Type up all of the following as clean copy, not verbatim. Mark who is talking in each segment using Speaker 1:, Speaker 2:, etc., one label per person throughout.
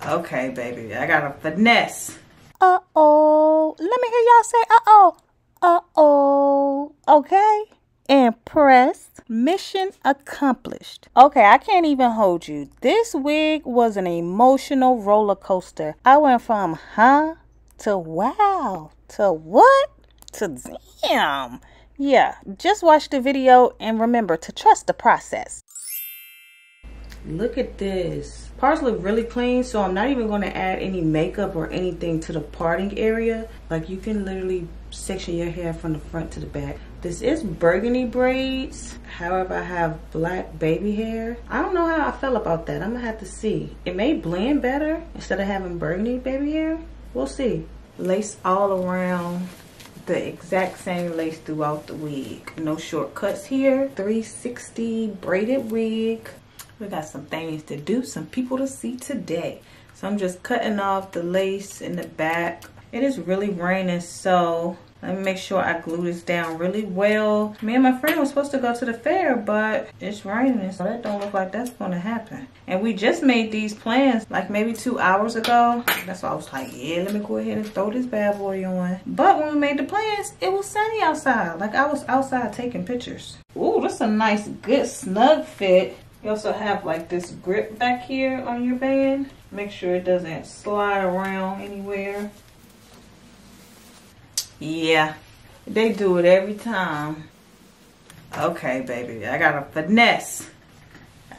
Speaker 1: Okay, baby, I got a finesse.
Speaker 2: Uh-oh. Let me hear y'all say uh-oh. Uh-oh. Okay. Impressed. Mission accomplished. Okay, I can't even hold you. This wig was an emotional roller coaster. I went from huh to wow to what to damn. Yeah, just watch the video and remember to trust the process.
Speaker 1: Look at this. Parts look really clean, so I'm not even going to add any makeup or anything to the parting area. Like, you can literally section your hair from the front to the back. This is burgundy braids. However, I have black baby hair. I don't know how I feel about that. I'm gonna have to see. It may blend better instead of having burgundy baby hair. We'll see. Lace all around. The exact same lace throughout the wig. No shortcuts here. 360 braided wig. We got some things to do, some people to see today. So I'm just cutting off the lace in the back. It is really raining, so let me make sure I glue this down really well. Me and my friend were supposed to go to the fair, but it's raining, so that don't look like that's gonna happen. And we just made these plans like maybe 2 hours ago. That's why I was like, yeah, let me go ahead and throw this bad boy on. But when we made the plans, it was sunny outside. Like, I was outside taking pictures. Ooh, that's a nice, good, snug fit. You also have like this grip back here on your band. Make sure it doesn't slide around anywhere. Yeah, they do it every time. Okay, baby, I got a finesse.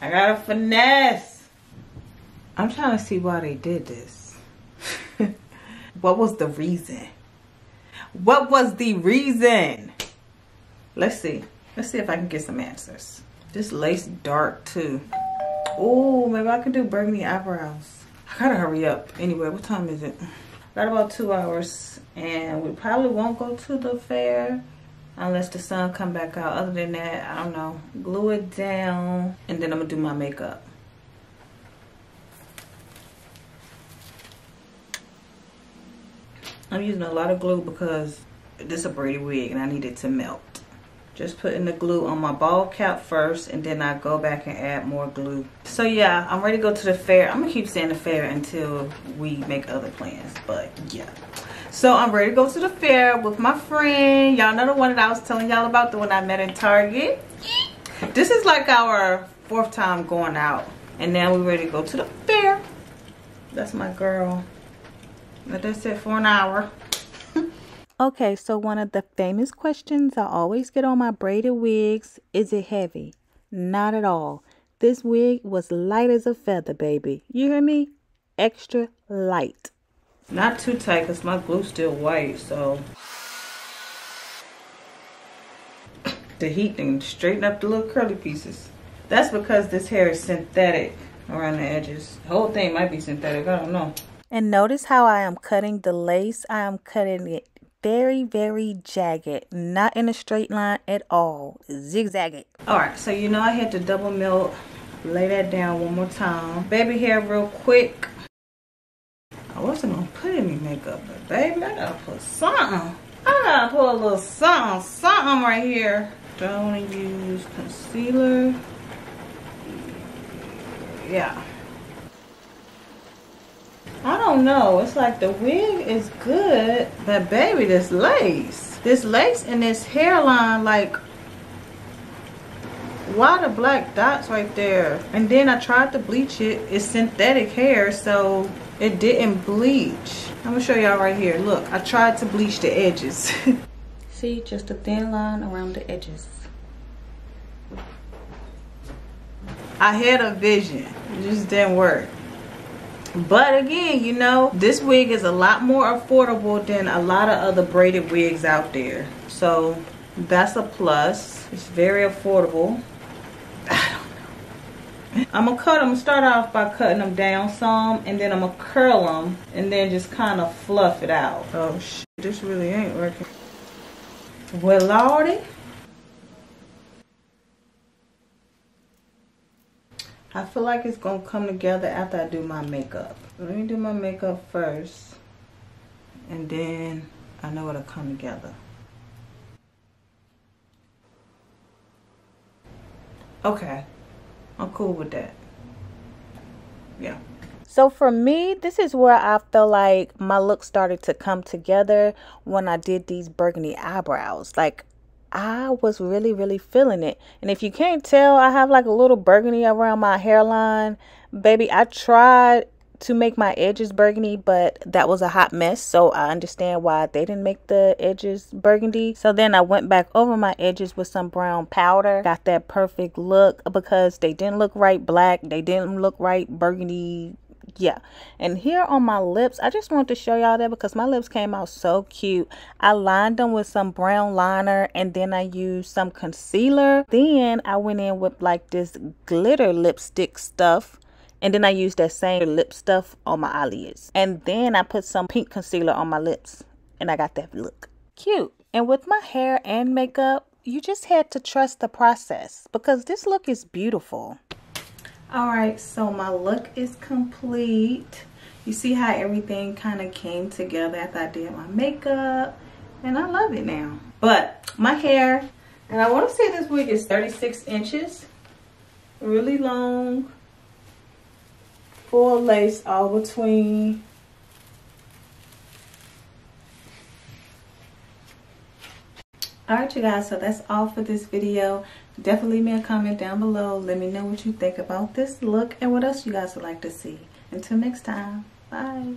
Speaker 1: I got a finesse. I'm trying to see why they did this. What was the reason? What was the reason? Let's see. Let's see if I can get some answers. This lace dark too. Oh, maybe I can do burgundy eyebrows. I gotta hurry up. Anyway, what time is it? Got about 2 hours, and we probably won't go to the fair unless the sun come back out. Other than that, I don't know. Glue it down, and then I'm gonna do my makeup. I'm using a lot of glue because this is a braided wig and I need it to melt. Just putting the glue on my ball cap first, and then I go back and add more glue. So yeah, I'm ready to go to the fair. I'm gonna keep saying the fair until we make other plans, but yeah. So I'm ready to go to the fair with my friend. Y'all know the one that I was telling y'all about, the one I met in Target. This is like our 4th time going out, and now we're ready to go to the fair. That's my girl. But that's it for an hour.
Speaker 2: Okay, so one of the famous questions I always get on my braided wigs, is it heavy? Not at all. This wig was light as a feather, baby. You hear me? Extra light.
Speaker 1: Not too tight because my glue's still white, so the heat can straighten up the little curly pieces. That's because this hair is synthetic around the edges. The whole thing might be synthetic, I don't know.
Speaker 2: And notice how I am cutting the lace. I am cutting it very, very jagged, not in a straight line at all. Zigzag it.
Speaker 1: Alright, so you know I had to double melt. Lay that down one more time. Baby hair real quick. I wasn't gonna put any makeup, but baby, I gotta put something. I gotta put a little something right here. Don't wanna use concealer. Yeah. I don't know. It's like the wig is good, but baby, this lace and this hairline, like, why the black dots right there? And then I tried to bleach it. It's synthetic hair, so it didn't bleach. I'm gonna show y'all right here. Look, I tried to bleach the edges. See, just a thin line around the edges. I had a vision. It just didn't work. But again, you know, this wig is a lot more affordable than a lot of other braided wigs out there. So that's a plus. It's very affordable. I don't know. I'm gonna start off by cutting them down some, and then I'm gonna curl them, and then just kind of fluff it out. Oh shit, this really ain't working. Well, Lordy. I feel like it's gonna come together after I do my makeup. Let me do my makeup first, and then I know it'll come together. Okay, I'm cool with that. Yeah.
Speaker 2: So for me, this is where I feel like my look started to come together when I did these burgundy eyebrows. Like, I was really feeling it. And if you can't tell, I have like a little burgundy around my hairline. Baby, I tried to make my edges burgundy, but that was a hot mess, so I understand why they didn't make the edges burgundy. So then I went back over my edges with some brown powder, got that perfect look, because they didn't look right black, they didn't look right burgundy. Yeah. And here on my lips, I just wanted to show y'all that because my lips came out so cute. I lined them with some brown liner, and then I used some concealer. Then I went in with like this glitter lipstick stuff, and then I used that same lip stuff on my eyelids. And then I put some pink concealer on my lips, and I got that look. Cute. And with my hair and makeup, you just had to trust the process because this look is beautiful. Alright, so my look is complete. You see how everything kind of came together after I did my makeup. And I love it now. But my hair, and I want to say this wig is 36 inches. Really long. Full lace all between. Alright you guys, so that's all for this video. Definitely leave me a comment down below. Let me know what you think about this look and what else you guys would like to see. Until next time, bye.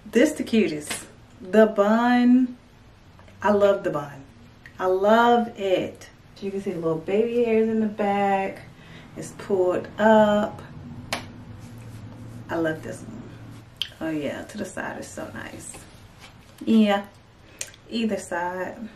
Speaker 2: This the cutest. The bun. I love the bun. I love it. You can see the little baby hairs in the back. It's pulled up. I love this one. Oh yeah, to the side is so nice. Yeah, either side.